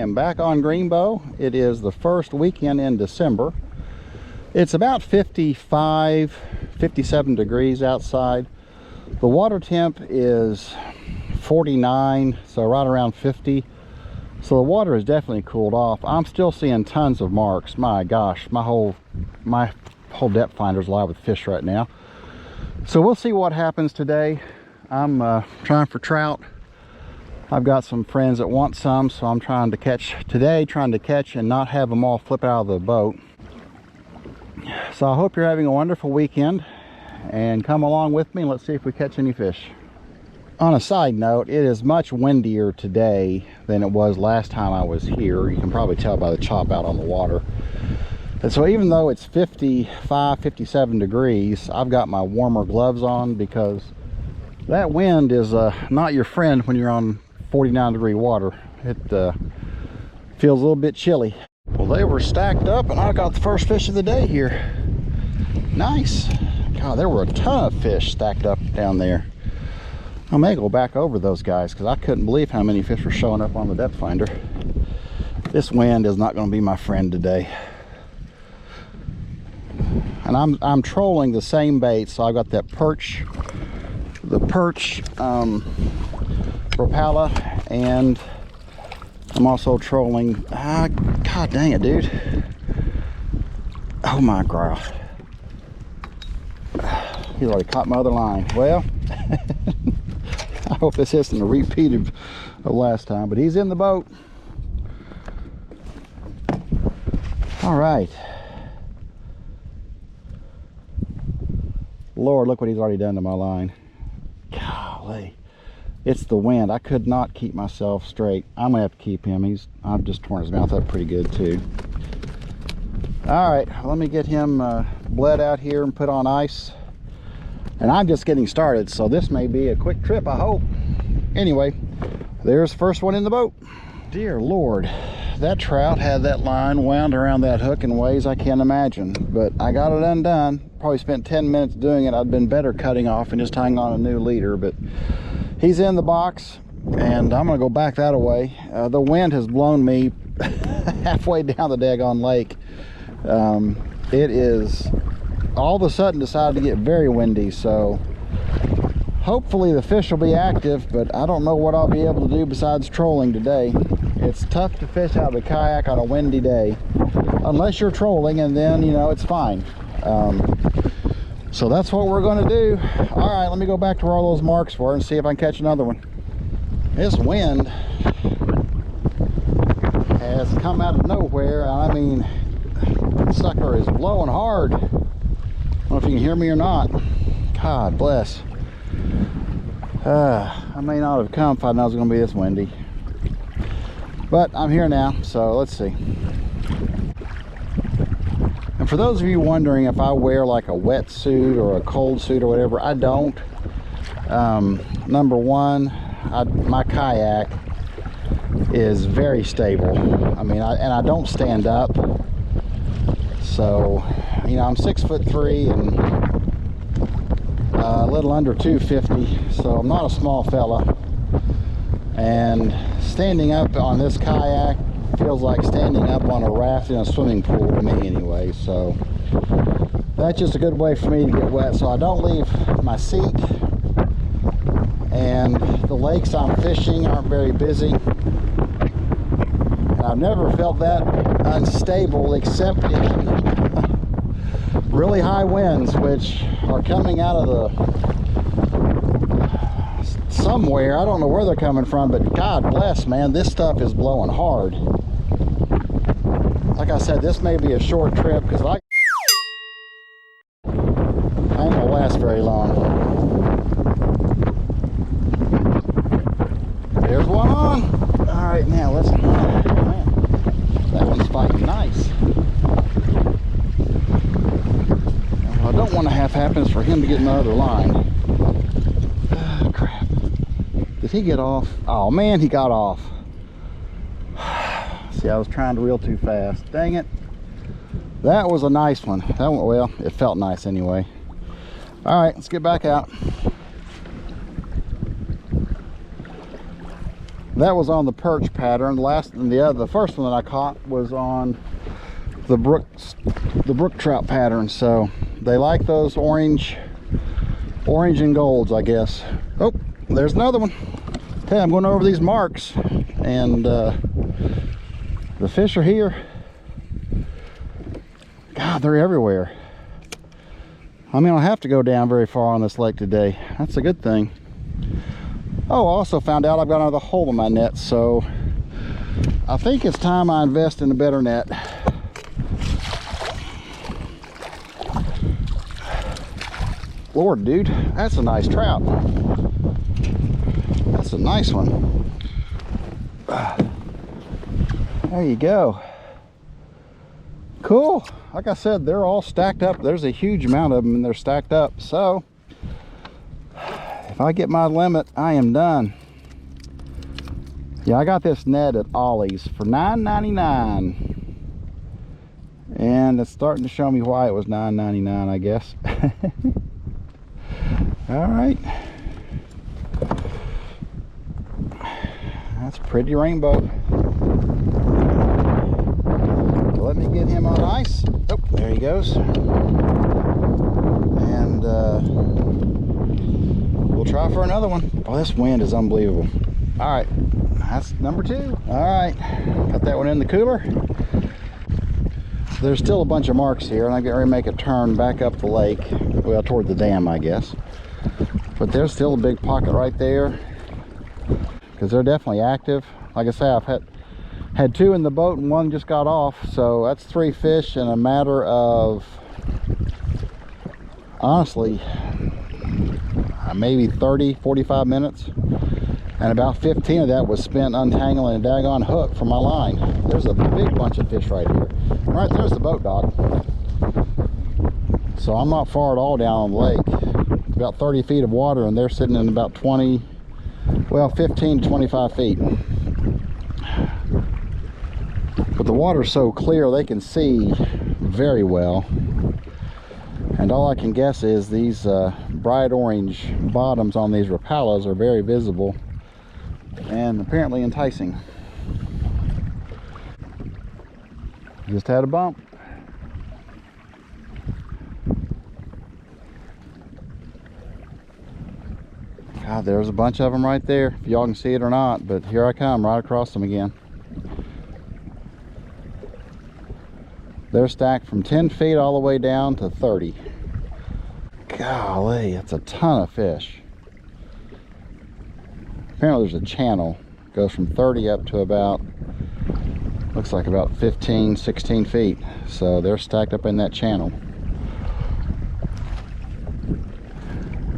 am back on Greenbo. It is the first weekend in December. It's about 55, 57 degrees outside. The water temp is 49, so right around 50. So the water has definitely cooled off. I'm still seeing tons of marks. My gosh, my whole depth finder's alive with fish right now. So we'll see what happens today. I'm trying for trout. I've got some friends that want some, so I'm trying to catch and not have them all flip out of the boat. So I hope you're having a wonderful weekend, and come along with me and let's see if we catch any fish. On a side note, it is much windier today than it was last time I was here. You can probably tell by the chop out on the water. And so even though it's 55, 57 degrees, I've got my warmer gloves on because that wind is not your friend when you're on 49 degree water. It feels a little bit chilly. Well, they were stacked up and I got the first fish of the day here. Nice. God, there were a ton of fish stacked up down there. I may go back over those guys because I couldn't believe how many fish were showing up on the depth finder. This wind is not going to be my friend today. And I'm trolling the same bait, so I've got that perch, the perch Rapala, and I'm also trolling, god dang it, dude. Oh my god. He's already caught my other line. Well, I hope this isn't a repeat of last time, but he's in the boat. All right. Lord, look what he's already done to my line. Golly. It's the wind. I could not keep myself straight. I'm gonna have to keep him. I've just torn his mouth up pretty good too. All right, let me get him bled out here and put on ice. And I'm just getting started, so this may be a quick trip, I hope. Anyway, there's the first one in the boat. Dear Lord, that trout had that line wound around that hook in ways I can't imagine, but I got it undone. Probably spent 10 minutes doing it. I'd been better cutting off and just tying on a new leader, but he's in the box and I'm gonna go back that away. The wind has blown me halfway down the daggone lake. It is all of a sudden decided to get very windy, so hopefully the fish will be active, but I don't know what I'll be able to do besides trolling today. It's tough to fish out of a kayak on a windy day unless you're trolling, and then you know it's fine. So that's what we're going to do. All right, let me go back to where all those marks were and see if I can catch another one. This wind has come out of nowhere. I mean, the sucker is blowing hard. I don't know if you can hear me or not. God bless. I may not have come if I knew it was going to be this windy, but I'm here now, so let's see. And for those of you wondering if I wear like a wetsuit or a cold suit or whatever, I don't. Number one, my kayak is very stable. I mean, I don't stand up. So, you know, I'm 6'3" and a little under 250, so I'm not a small fella. And standing up on this kayak feels like standing up on a raft in a swimming pool to me anyway, so that's just a good way for me to get wet. So I don't leave my seat, and the lakes I'm fishing aren't very busy, and I've never felt that unstable except in really high winds, which are coming out of the somewhere. I don't know where they're coming from, but God bless, man, this stuff is blowing hard. Like I said, this may be a short trip because I ain't gonna last very long. There's one on. All right, now let's, man, that one's fighting nice. What I don't want to have happen is for him to get another line. Crap. Did he get off? Oh man, he got off. See, I was trying to reel too fast. Dang it. That was a nice one. That went well. It felt nice anyway. All right, let's get back out. That was on the perch pattern. The first one that I caught was on the brook trout pattern. So they like those orange and golds, I guess. Oh, there's another one. Okay, I'm going over these marks, and the fish are here. God, they're everywhere. I mean, I don't have to go down very far on this lake today. That's a good thing. Oh, I also found out I've got another hole in my net, so I think it's time I invest in a better net. Lord, dude, that's a nice trout. That's a nice one. There you go. Cool. Like I said, they're all stacked up. There's a huge amount of them, and they're stacked up. So if I get my limit, I am done. Yeah, I got this net at Ollie's for $9.99, and it's starting to show me why it was $9.99, I guess. All right, that's pretty rainbow. Let me get him on ice. Oh, there he goes. And we'll try for another one. Oh, this wind is unbelievable. All right, that's number 2. All right, got that one in the cooler. There's still a bunch of marks here, and I'm getting ready to make a turn back up the lake, well, toward the dam, I guess. But there's still a big pocket right there, because they're definitely active. Like I say, I've had 2 in the boat and 1 just got off, so that's 3 fish in a matter of, honestly, maybe 30-45 minutes, and about 15 of that was spent untangling a daggone hook from my line. There's a big bunch of fish right here. Right there's the boat dock. So I'm not far at all down on the lake. It's about 30 feet of water, and they're sitting in about 15 to 25 feet. But the water's so clear they can see very well. And all I can guess is these bright orange bottoms on these rapalas are very visible and apparently enticing. Just had a bump. God, there's a bunch of them right there, if y'all can see it or not, but here I come right across them again. They're stacked from 10 feet all the way down to 30. Golly, that's a ton of fish. Apparently there's a channel. It goes from 30 up to about, looks like about 15, 16 feet. So they're stacked up in that channel.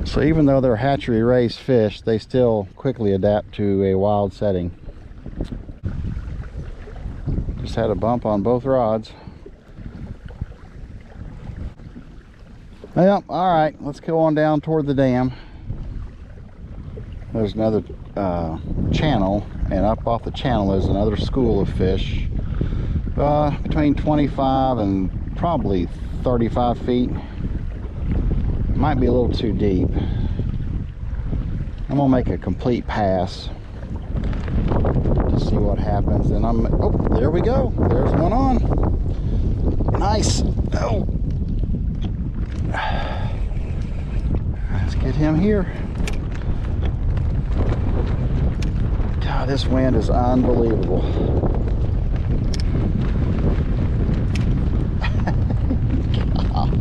So even though they're hatchery raised fish, they still quickly adapt to a wild setting. Just had a bump on both rods. Well, all right, let's go on down toward the dam. There's another channel, and up off the channel there's another school of fish, between 25 and probably 35 feet. Might be a little too deep. I'm gonna make a complete pass to see what happens. And oh, there we go. There's one on. Nice. Oh. Let's get him here. God, this wind is unbelievable. I'm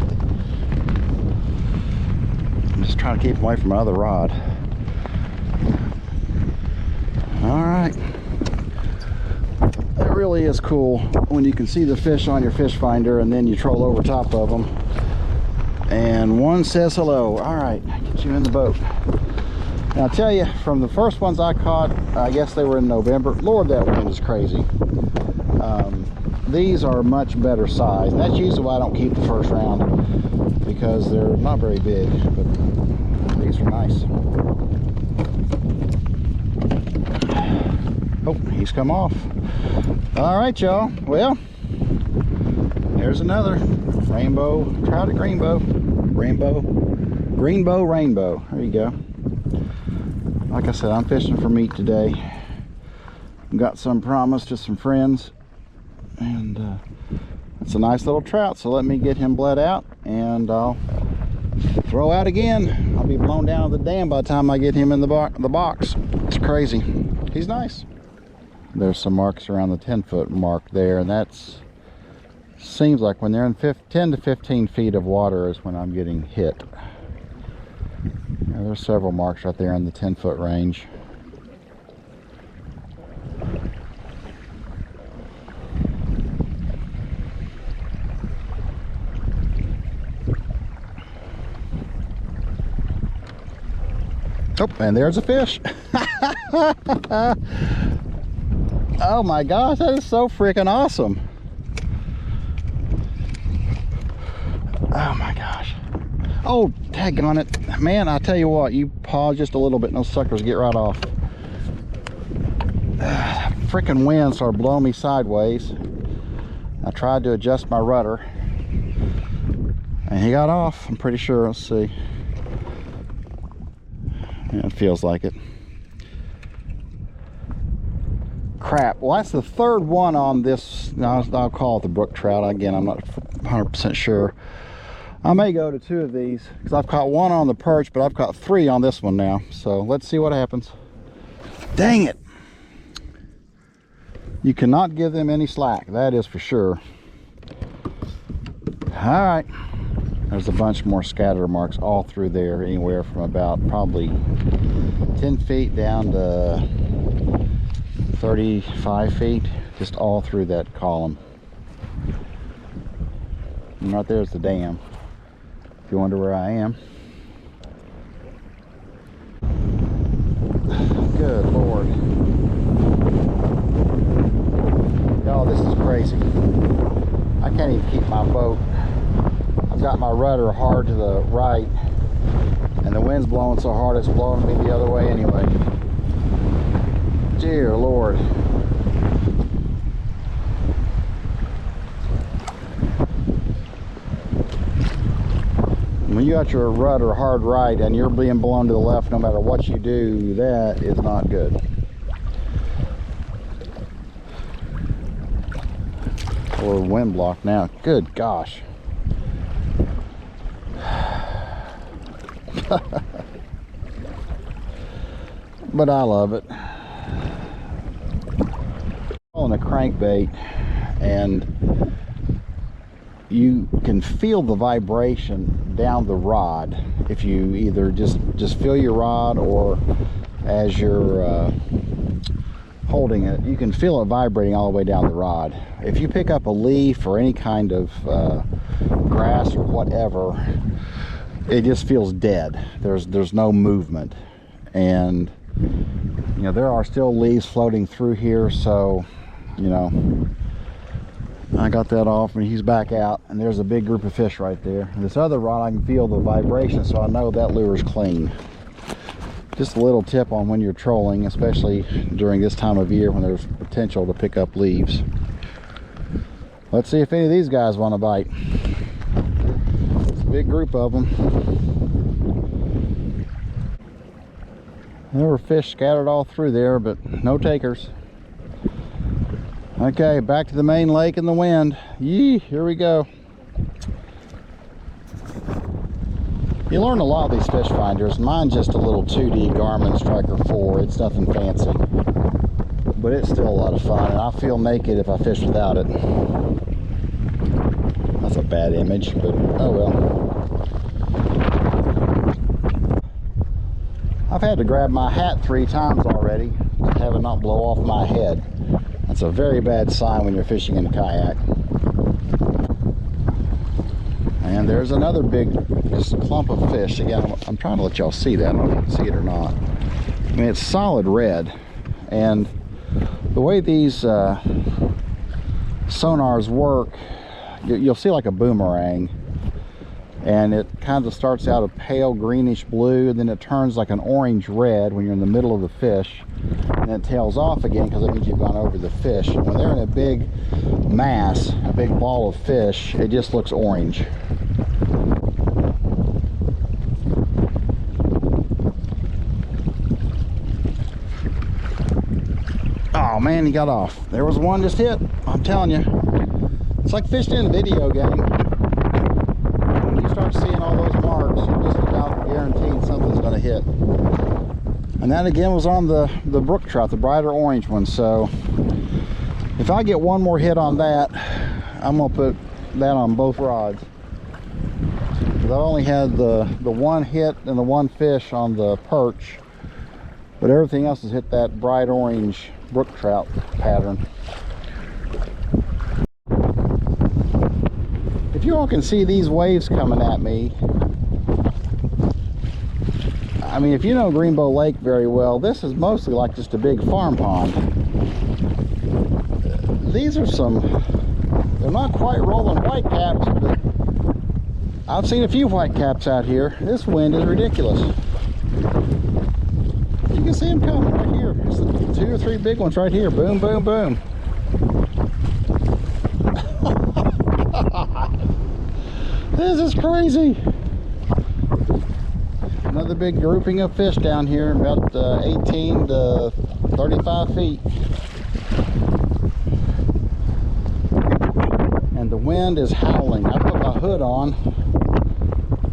just trying to keep away from my other rod. All right. It really is cool when you can see the fish on your fish finder and then you troll over top of them and one says hello. All right, get you in the boat. And I'll tell you, from the first ones I caught, I guess they were in November. Lord, that wind is crazy. These are much better size. And that's usually why I don't keep the first round, because they're not very big, but these are nice. Oh, he's come off. All right, y'all. Well, there's another rainbow trout at Greenbo. Greenbo rainbow. There you go. Like I said, I'm fishing for meat today. Got some promised to some friends, and it's a nice little trout. So let me get him bled out, and I'll throw out again. I'll be blown down to the dam by the time I get him in the box. It's crazy. He's nice. There's some marks around the 10-foot mark there, and that's seems like when they're in 10 to 15 feet of water is when I'm getting hit. There's several marks right there in the 10-foot range. Oh, and there's a fish. Oh my gosh, that is so freaking awesome. Oh my gosh. Oh, daggone it. Man, I tell you what, you pause just a little bit and those suckers get right off. Freaking wind started blowing me sideways. I tried to adjust my rudder and he got off, I'm pretty sure. Let's see. Yeah, it feels like it. Crap. Well, that's the third one on this. I'll call it the brook trout. Again, I'm not 100% sure. I may go to 2 of these because I've caught 1 on the perch, but I've caught 3 on this one now. So let's see what happens. Dang it. You cannot give them any slack. That is for sure. All right. There's a bunch more scatter marks all through there, anywhere from about probably 10 feet down to 35 feet, just all through that column. And right there's the dam, if you wonder where I am. Good Lord. Y'all, this is crazy. I can't even keep my boat. I've got my rudder hard to the right, and the wind's blowing so hard it's blowing me the other way anyway. Dear Lord. When you got your rudder hard right and you're being blown to the left no matter what you do, that is not good. Or wind block now. Good gosh. But I love it. On a crankbait, and you can feel the vibration down the rod if you either just feel your rod, or as you're holding it, you can feel it vibrating all the way down the rod. If you pick up a leaf or any kind of grass or whatever, it just feels dead. There's no movement, and you know there are still leaves floating through here, so you know I got that off and he's back out, and there's a big group of fish right there. And this other rod, I can feel the vibration, so I know that lure's clean. Just a little tip on when you're trolling, especially during this time of year when there's potential to pick up leaves. Let's see if any of these guys want to bite. It's a big group of them. There were fish scattered all through there, but no takers. Okay, back to the main lake in the wind. Yee, here we go. You learn a lot of these fish finders. Mine's just a little 2D Garmin Striker 4. It's nothing fancy, but it's still a lot of fun, and I feel naked if I fish without it. That's a bad image, but oh well. I've had to grab my hat 3 times already to have it not blow off my head. That's a very bad sign when you're fishing in a kayak. And there's another big just clump of fish. Again, I'm trying to let y'all see that. I don't know if you can see it or not. I mean, it's solid red. And the way these sonars work, you'll see like a boomerang. And it kind of starts out a pale greenish blue, and then it turns like an orange red when you're in the middle of the fish, and then it tails off again because it means you've gone over the fish. And when they're in a big mass, a big ball of fish, it just looks orange. Oh Oh man, he got off. There was one just hit. I'm telling you. It's like fishing in a video game. When you start seeing all those marks, you're just about guaranteed something's going to hit. And that again was on the brook trout, the brighter orange one. So if I get one more hit on that, I'm going to put that on both rods. Because I only had the one hit and the one fish on the perch, but everything else has hit that bright orange brook trout pattern. If you all can see these waves coming at me, I mean, if you know Greenbo Lake very well, this is mostly like just a big farm pond. These are they're not quite rolling whitecaps, but I've seen a few whitecaps out here. This wind is ridiculous. You can see them coming right here. There's 2 or 3 big ones right here. Boom, boom, boom. This is crazy. Another big grouping of fish down here, about 18 to 35 feet. And the wind is howling. I put my hood on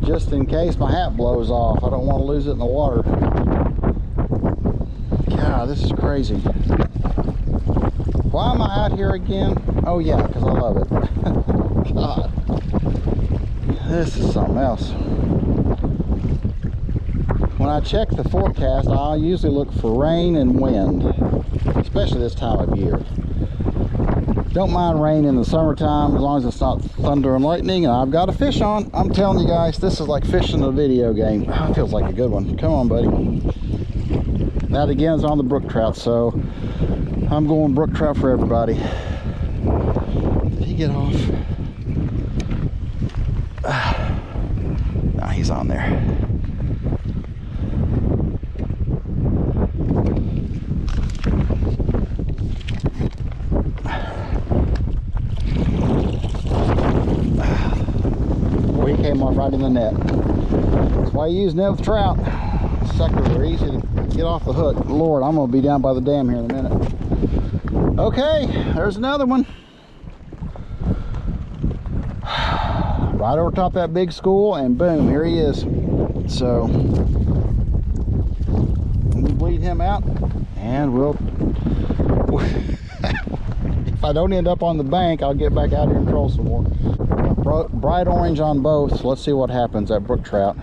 just in case my hat blows off. I don't want to lose it in the water. God, this is crazy. Why am I out here again? Oh yeah, because I love it. God, this is something else. When I check the forecast, I usually look for rain and wind, especially this time of year. Don't mind rain in the summertime as long as it's not thunder and lightning, and I've got a fish on. I'm telling you guys, this is like fishing a video game. Oh, it feels like a good one. Come on, buddy. That again is on the brook trout, so I'm going brook trout for everybody. Did he get off? Nah, he's on there. He came off right in the net. That's why you use net with trout. Suckers are easy to get off the hook. Lord, I'm gonna be down by the dam here in a minute. Okay, there's another one. Right over top that big school, and boom, here he is. So we'll bleed him out, and we'll if I don't end up on the bank, I'll get back out here and troll some more. Bright orange on both. Let's see what happens at brook trout.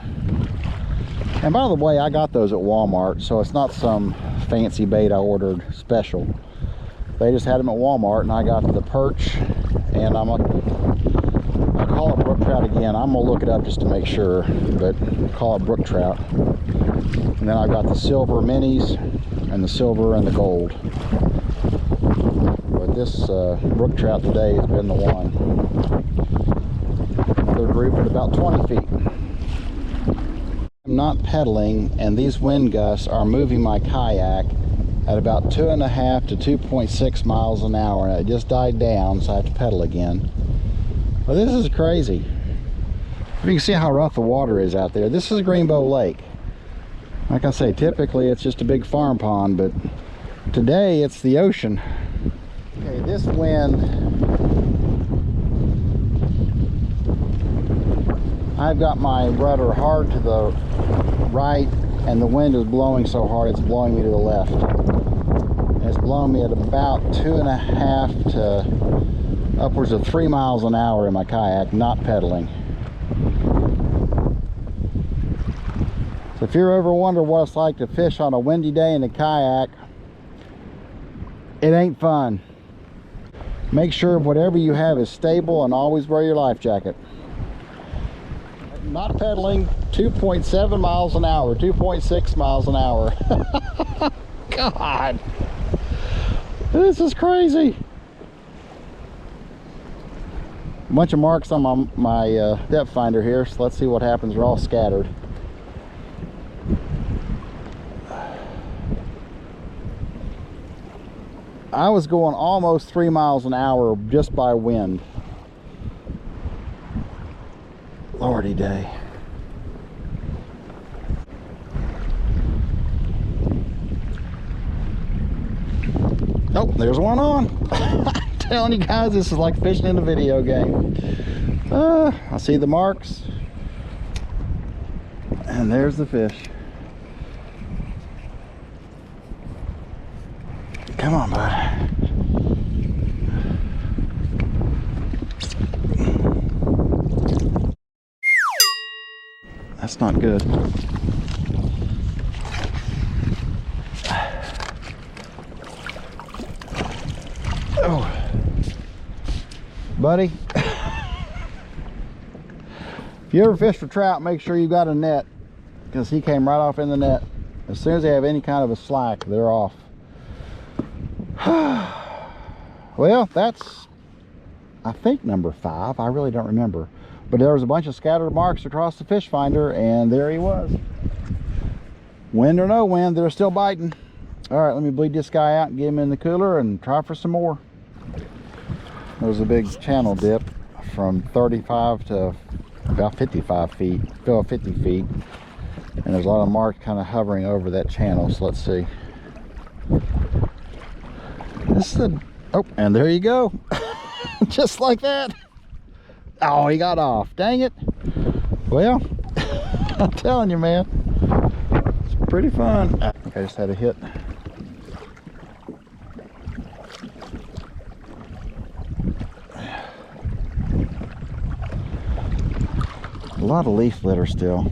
And by the way, I got those at Walmart, so it's not some fancy bait I ordered special. They just had them at Walmart, and I got the perch, and I call it brook trout again. I'm gonna look it up just to make sure, but call it brook trout. And then I got the silver minis and the silver and the gold. But this brook trout today has been the one. Another group at about 20 feet. I'm not pedaling, and these wind gusts are moving my kayak at about 2.5 to 2.6 miles an hour, and it just died down, so I have to pedal again. Well, this is crazy. You can see how rough the water is out there. This is Greenbo Lake. Like I say, typically it's just a big farm pond, but today it's the ocean. Okay, this wind, I've got my rudder hard to the right, and the wind is blowing so hard it's blowing me to the left. And it's blowing me at about 2.5 to upwards of 3 miles an hour in my kayak, not pedaling. So if you're ever wondering what it's like to fish on a windy day in a kayak, it ain't fun. Make sure whatever you have is stable, and always wear your life jacket. Not pedaling, 2.7 miles an hour, 2.6 miles an hour. God, this is crazy. A bunch of marks on my depth finder here, so let's see what happens. They're all scattered. I was going almost 3 miles an hour just by wind. Lordy day. Oh, there's one on. I'm telling you guys, this is like fishing in a video game. I see the marks. And there's the fish. Come on, bud. That's not good. Oh, buddy. If you ever fish for trout, make sure you got a net, because he came right off in the net. As soon as they have any kind of a slack, they're off. Well, that's, I think, number 5. I really don't remember. But there was a bunch of scattered marks across the fish finder, and there he was. Wind or no wind, they're still biting. All right, let me bleed this guy out and get him in the cooler and try for some more. There's a big channel dip from 35 to about 55 feet, about 50 feet. And there's a lot of marks kind of hovering over that channel, so let's see. This is a, oh, and there you go. Just like that. Oh, he got off. Dang it. Well, I'm telling you, man, it's pretty fun. I think I just had a hit. A lot of leaf litter still.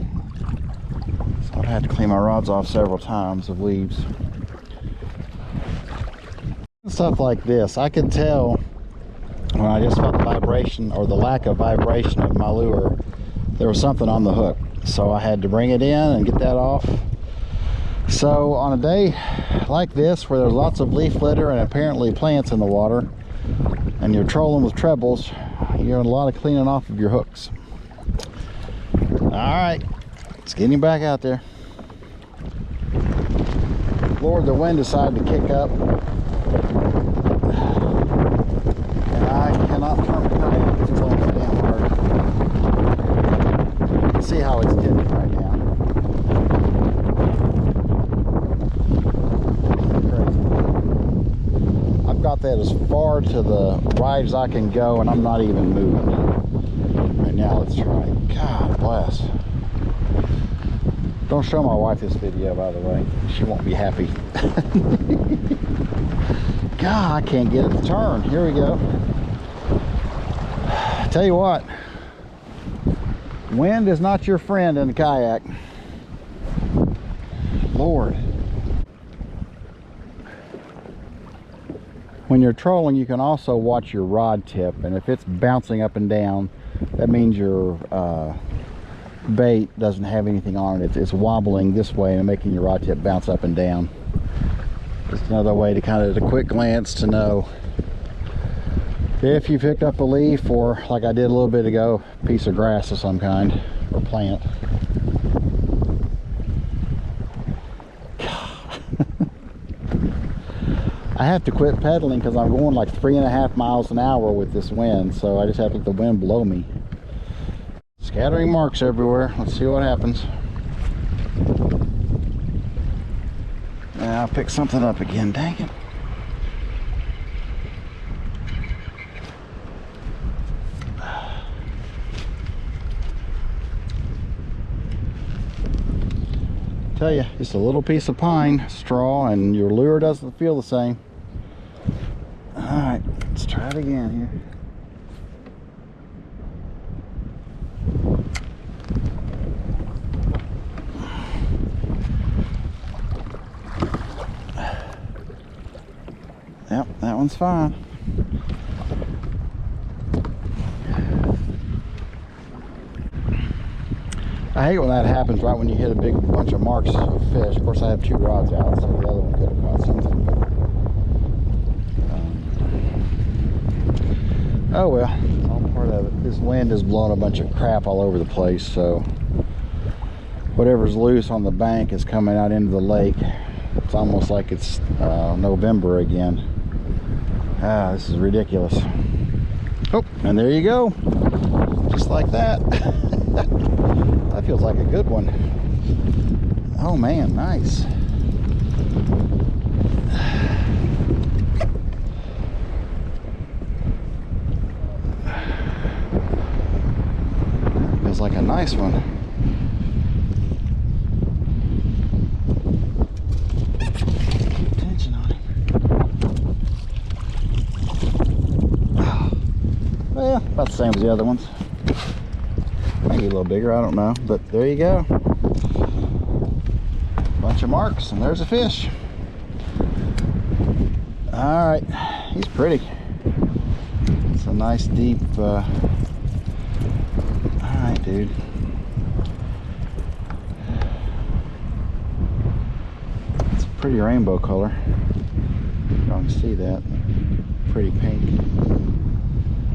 So I've had to clean my rods off several times of leaves. Stuff like this, I could tell when I just felt the vibration or the lack of vibration of my lure, there was something on the hook. So I had to bring it in and get that off. So on a day like this, where there's lots of leaf litter and apparently plants in the water, and you're trolling with trebles, you're doing a lot of cleaning off of your hooks. All right, let's get him back out there. Lord, the wind decided to kick up. And I cannot turn the kayak, it's blowing so damn hard. You can see how it's tipping right now. Crazy. I've got that as far to the right as I can go, and I'm not even moving. Right now, let's try. God bless. Don't show my wife this video, by the way. She won't be happy. God, I can't get it to turn. Here we go. Tell you what, wind is not your friend in a kayak. Lord. When you're trolling, you can also watch your rod tip, and if it's bouncing up and down, that means your bait doesn't have anything on it. It's wobbling this way and making your rod tip bounce up and down. Just another way to kind of, at a quick glance, to know if you picked up a leaf, or like I did a little bit ago, a piece of grass of some kind or plant. I have to quit pedaling because I'm going like 3.5 miles an hour with this wind, so I just have to let the wind blow me. Scattering marks everywhere. Let's see what happens. I'll pick something up again, dang it. Tell you, just a little piece of pine straw and your lure doesn't feel the same. All right, let's try it again here. Yep, that one's fine. I hate when that happens right when you hit a big bunch of marks of fish. Of course, I have 2 rods out, so the other one could have caught something. But, oh well, it's all part of it. This wind is blowing a bunch of crap all over the place, so whatever's loose on the bank is coming out into the lake. It's almost like it's November again. Ah, this is ridiculous. Oh, and there you go. Just like that. That feels like a good one. Oh man, nice. like a nice one. Keep tension on him. Oh. Well, about the same as the other ones. Maybe a little bigger, I don't know. But there you go. Bunch of marks, and there's a fish. All right, he's pretty. It's a nice deep, all right, dude. It's a pretty rainbow color. You don't see that. Pretty pink.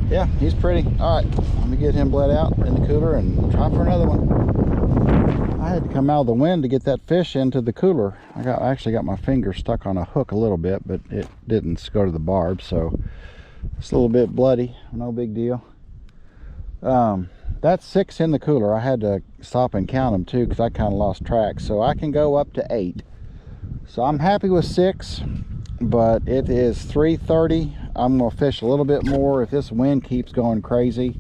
Yeah, he's pretty. All right, let me get him bled out in the cooler and try for another one. I had to come out of the wind to get that fish into the cooler. I actually got my finger stuck on a hook a little bit, but it didn't go to the barb, so it's a little bit bloody. No big deal. That's 6 in the cooler. I had to stop and count them too because I kind of lost track. So I can go up to 8. So I'm happy with 6, but it is 3:30. I'm gonna fish a little bit more. If this wind keeps going crazy,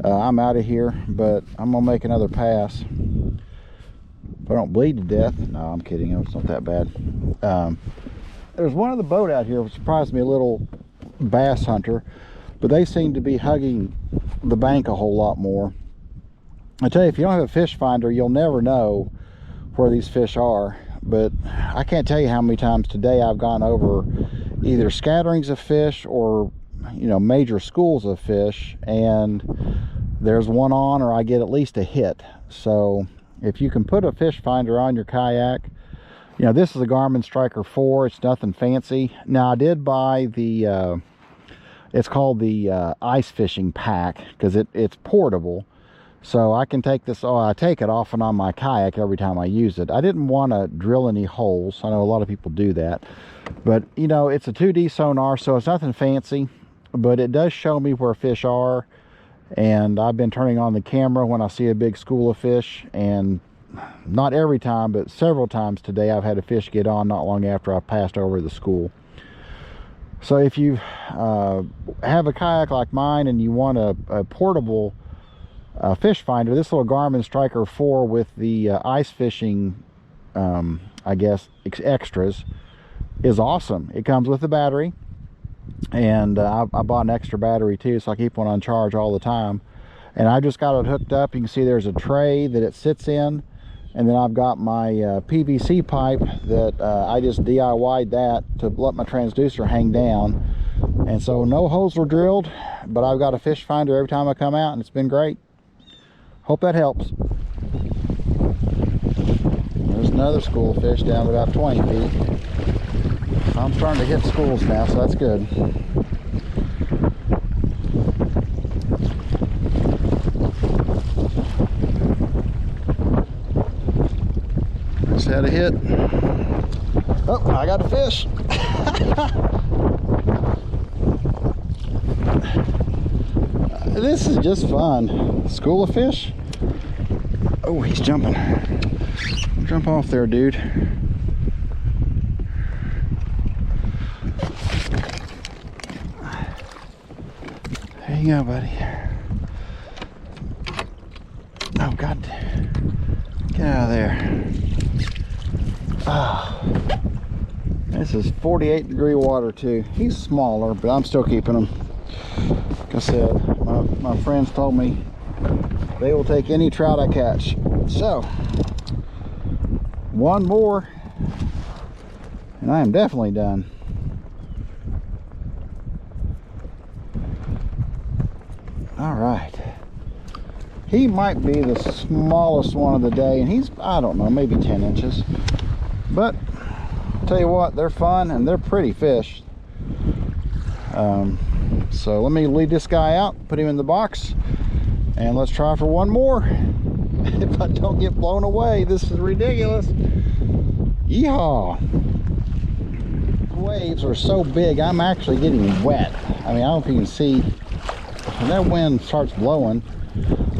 I'm out of here, but I'm gonna make another pass. If I don't bleed to death. No, I'm kidding. It's not that bad. There's one other boat out here which surprised me, a little bass hunter, but they seem to be hugging the bank a whole lot more. I tell you, if you don't have a fish finder, you'll never know where these fish are. But I can't tell you how many times today I've gone over either scatterings of fish or, you know, major schools of fish, and there's one on, or I get at least a hit. So if you can put a fish finder on your kayak, you know, this is a Garmin Striker 4. It's nothing fancy. Now, I did buy the, it's called the ice fishing pack, because it's portable. So I can take this, I take it off and on my kayak every time I use it. I didn't want to drill any holes. I know a lot of people do that. But, you know, it's a 2D sonar, so it's nothing fancy. But it does show me where fish are. And I've been turning on the camera when I see a big school of fish, and not every time, but several times today I've had a fish get on not long after I passed over the school. So if you have a kayak like mine and you want a portable fish finder, this little Garmin Striker 4 with the ice fishing, I guess, extras is awesome. It comes with a battery. And I bought an extra battery too, so I keep one on charge all the time. And I just got it hooked up. You can see there's a tray that it sits in, and then I've got my PVC pipe that I just DIY'd that to let my transducer hang down. And so no holes were drilled, but I've got a fish finder every time I come out, and it's been great. Hope that helps. There's another school of fish down to about 20 feet. I'm starting to hit schools now, so that's good. Just had a hit. Oh, I got a fish. This is just fun. School of fish. Oh, he's jumping. Jump off there, dude. There you go, buddy. Oh, God. Get out of there. Ah. This is 48-degree water, too. He's smaller, but I'm still keeping him. Like I said, my friends told me they will take any trout I catch. So, one more, and I am definitely done. All right, he might be the smallest one of the day, and he's, I don't know, maybe 10 inches, but I'll tell you what, they're fun and they're pretty fish. So let me lead this guy out, put him in the box, and let's try for one more. If I don't get blown away, this is ridiculous. Yeehaw. The waves are so big, I'm actually getting wet. I mean, I don't know if you can see. When that wind starts blowing,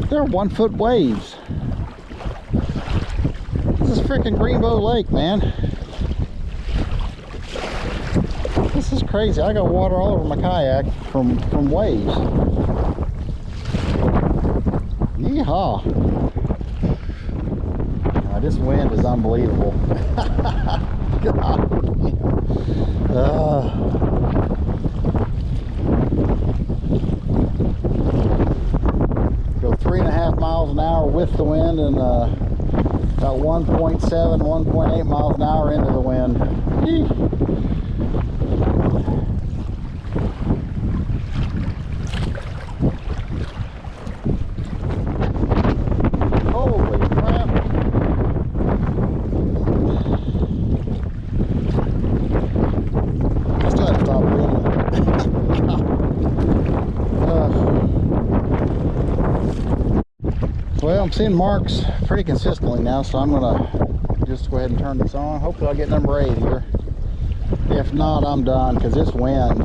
they're 1 foot waves. This is freaking Greenbo Lake, man. This is crazy. I got water all over my kayak from waves. Yeehaw. This wind is unbelievable. God. Go 3.5 miles an hour with the wind, and about 1.7, 1.8 miles an hour into the wind. Yee. Well, I'm seeing marks pretty consistently now, so I'm gonna just go ahead and turn this on. Hopefully I'll get number 8 here. If not, I'm done, because this wind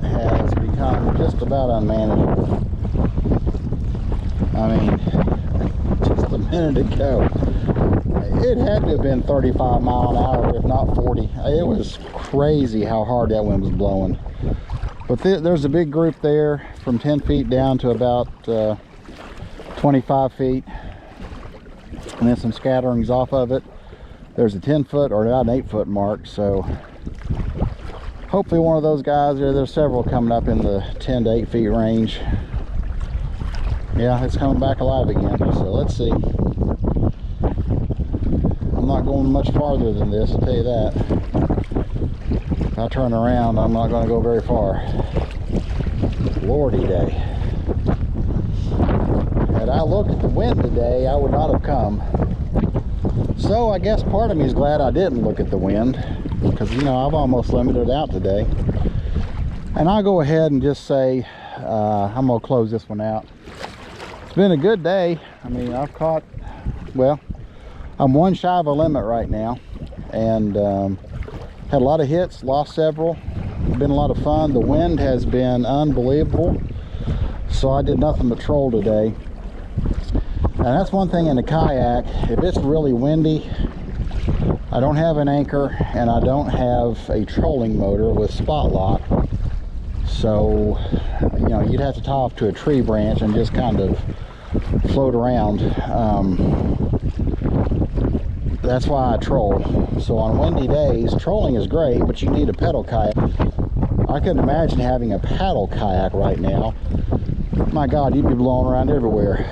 has become just about unmanageable. I mean, just a minute ago, it had to have been 35 mile an hour, if not 40. It was crazy how hard that wind was blowing. But there's a big group there from 10 feet down to about 25 feet, and then some scatterings off of it. There's a 10-foot or about an 8-foot mark, so hopefully one of those guys, there's several coming up in the 10 to 8 feet range. Yeah, it's coming back alive again, so let's see. I'm not going much farther than this, I'll tell you that. If I turn around, I'm not going to go very far. Lordy day. Had I looked at the wind today, I would not have come. So I guess part of me is glad I didn't look at the wind, because, you know, I've almost limited it out today. And I'll go ahead and just say I'm going to close this one out. It's been a good day. I mean, I've caught, well, I'm one shy of a limit right now, and had a lot of hits, lost several. It's been a lot of fun. The wind has been unbelievable, so I did nothing but troll today. And that's one thing in the kayak, if it's really windy, I don't have an anchor and I don't have a trolling motor with spot lock, so you know, you'd have to tie off to a tree branch and just kind of float around. That's why I troll. So on windy days, trolling is great, but you need a pedal kayak. I couldn't imagine having a paddle kayak right now. My God, you'd be blowing around everywhere.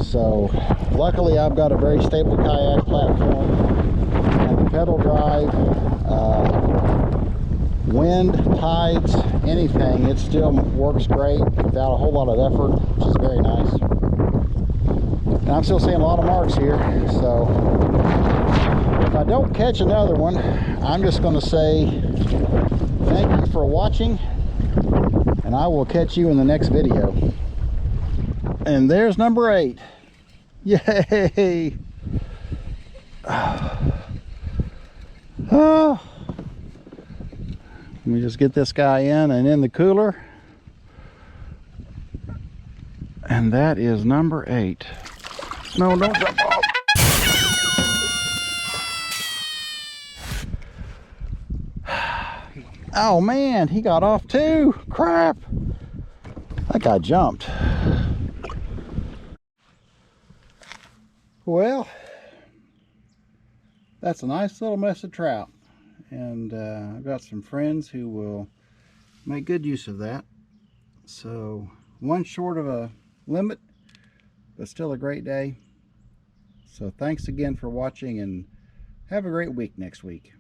So luckily I've got a very stable kayak platform, and the pedal drive, wind, tides, anything, it still works great without a whole lot of effort, which is very nice. And I'm still seeing a lot of marks here, so if I don't catch another one, I'm just going to say thank you for watching, and I will catch you in the next video. And there's number 8. Yay! Oh. Let me just get this guy in and in the cooler. And that is number 8. No, don't jump off. Oh man, he got off too. Crap. That guy jumped. Well, that's a nice little mess of trout, and I've got some friends who will make good use of that. So one short of a limit, but still a great day. So thanks again for watching, and have a great week next week.